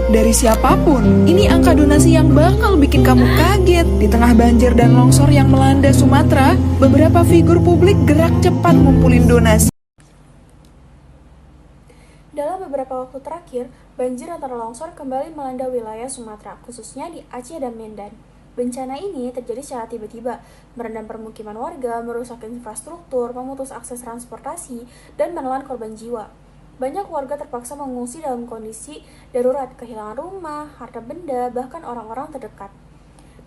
dari siapapun. Ini angka donasi yang bakal bikin kamu kaget. Di tengah banjir dan longsor yang melanda Sumatera, beberapa figur publik gerak cepat ngumpulin donasi. Dalam beberapa waktu terakhir, banjir antara longsor kembali melanda wilayah Sumatera, khususnya di Aceh dan Medan. Bencana ini terjadi secara tiba-tiba, merendam permukiman warga, merusak infrastruktur, memutus akses transportasi, dan menelan korban jiwa. Banyak warga terpaksa mengungsi dalam kondisi darurat, kehilangan rumah, harta benda, bahkan orang-orang terdekat.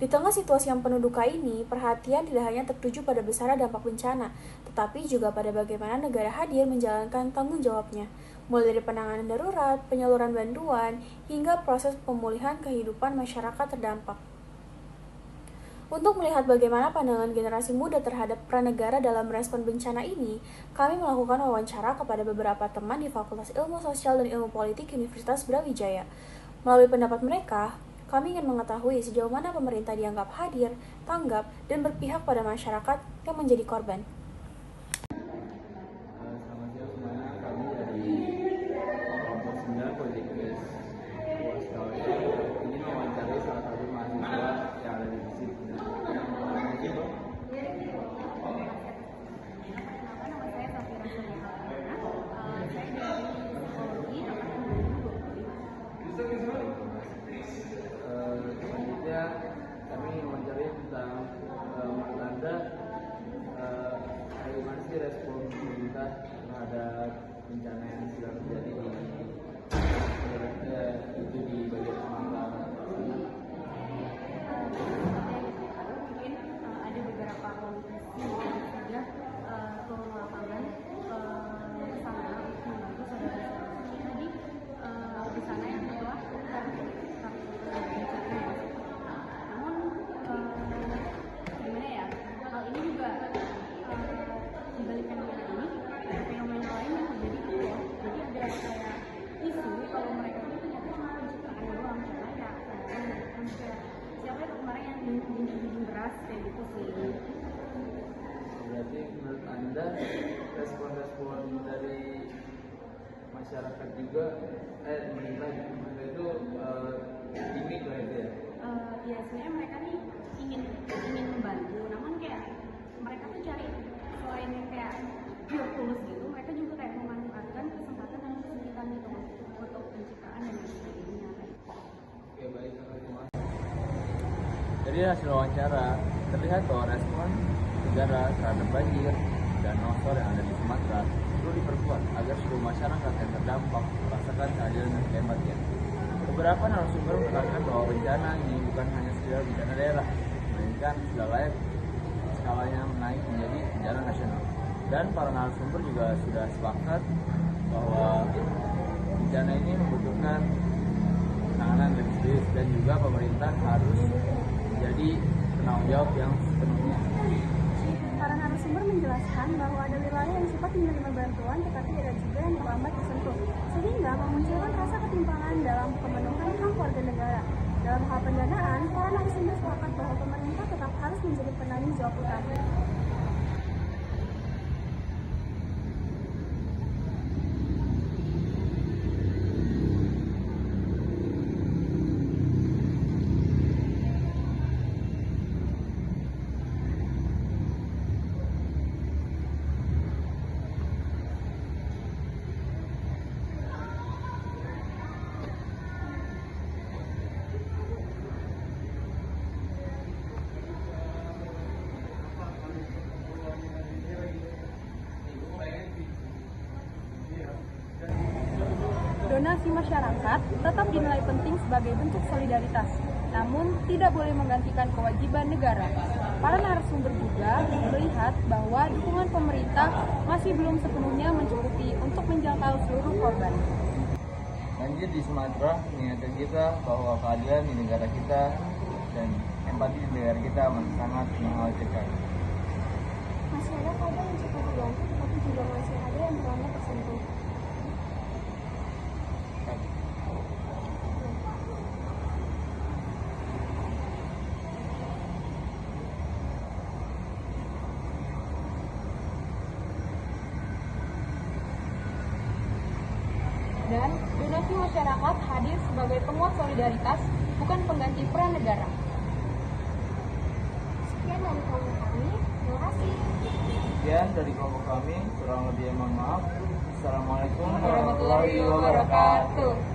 Di tengah situasi yang penuh duka ini, perhatian tidak hanya tertuju pada besarnya dampak bencana, tetapi juga pada bagaimana negara hadir menjalankan tanggung jawabnya, mulai dari penanganan darurat, penyaluran bantuan, hingga proses pemulihan kehidupan masyarakat terdampak. Untuk melihat bagaimana pandangan generasi muda terhadap peran negara dalam merespon bencana ini, kami melakukan wawancara kepada beberapa teman di Fakultas Ilmu Sosial dan Ilmu Politik Universitas Brawijaya. Melalui pendapat mereka, kami ingin mengetahui sejauh mana pemerintah dianggap hadir, tanggap, dan berpihak pada masyarakat yang menjadi korban. Selamat siang semuanya, kami dari kelompok 9 Politik Kes ini mewawancari salah satu mahasiswa yang ada di sini. Selanjutnya kami mewawancari tentang menurut Anda bagaimana sih respon pemerintah terhadap bencana yang sedang terjadi itu di bagian Sumatera. Mungkin ada beberapa politisi yang sudah turun lapangan ke sana untuk membantu saudara-saudara kita di sana yang telah bencana. Namun gimana ya, hal ini juga di balik fenomena ini ada fenomena lain yang terjadi gitu ya. Jadi ada kayak isu kalau mereka itu ternyata cuma pencitraan doang, karena ya siapa itu kemarin yang jinjing beras kayak gitu sih. Berarti menurut Anda respon-respon dari masyarakat juga pemerintah itu gimmick lah itu ya? Ya sebenarnya mereka nih ingin membantu, namun kayak mereka tuh cari selain yang kayak pure tulus gitu, mereka juga kayak memanfaatkan kesempatan dan kesulitan gitu untuk penciptaan dan sebagainya. Oke, baik, terima kasih. Dari hasil wawancara terlihat bahwa respon negara terhadap banjir dan longsor yang ada di Sumatera perlu diperkuat agar seluruh masyarakat yang terdampak merasakan keadilan dan keempatian. Beberapa narasumber menekankan bahwa bencana ini bukan hanya sekedar bencana daerah, melainkan sudah layak skalanya naik menjadi bencana nasional. Dan para narasumber juga sudah sepakat bahwa bencana ini membutuhkan penanganan lebih serius dan juga pemerintah harus menjadi penanggung jawab yang sepenuhnya. Para narasumber menjelaskan bahwa ada wilayah yang cepat menerima bantuan tetapi ada juga yang terlambat disentuh, sehingga memunculkan rasa ketimpangan dalam pemenuhan hak warga negara. Dalam hal pendanaan, para narasumber sepakat bahwa pemerintah tetap harus menjadi penanggung jawab utama. Donasi masyarakat tetap dinilai penting sebagai bentuk solidaritas, namun tidak boleh menggantikan kewajiban negara. Para narasumber juga melihat bahwa dukungan pemerintah masih belum sepenuhnya mencukupi untuk menjangkau seluruh korban. Banjir di Sumatera mengingatkan kita bahwa keadilan di negara kita dan empati di negara kita masih sangat mengkhawatirkan. Masih ada korban yang cepat dibantu, tetapi juga masih ada yang terlambat tersentuh. Dan Donasi masyarakat hadir sebagai penguat solidaritas, bukan pengganti peran negara. Sekian dari kelompok kami. Terima kasih. Sekian dari kelompok kami, kurang lebih mohon maaf. Assalamualaikum Warahmatullahi wabarakatuh.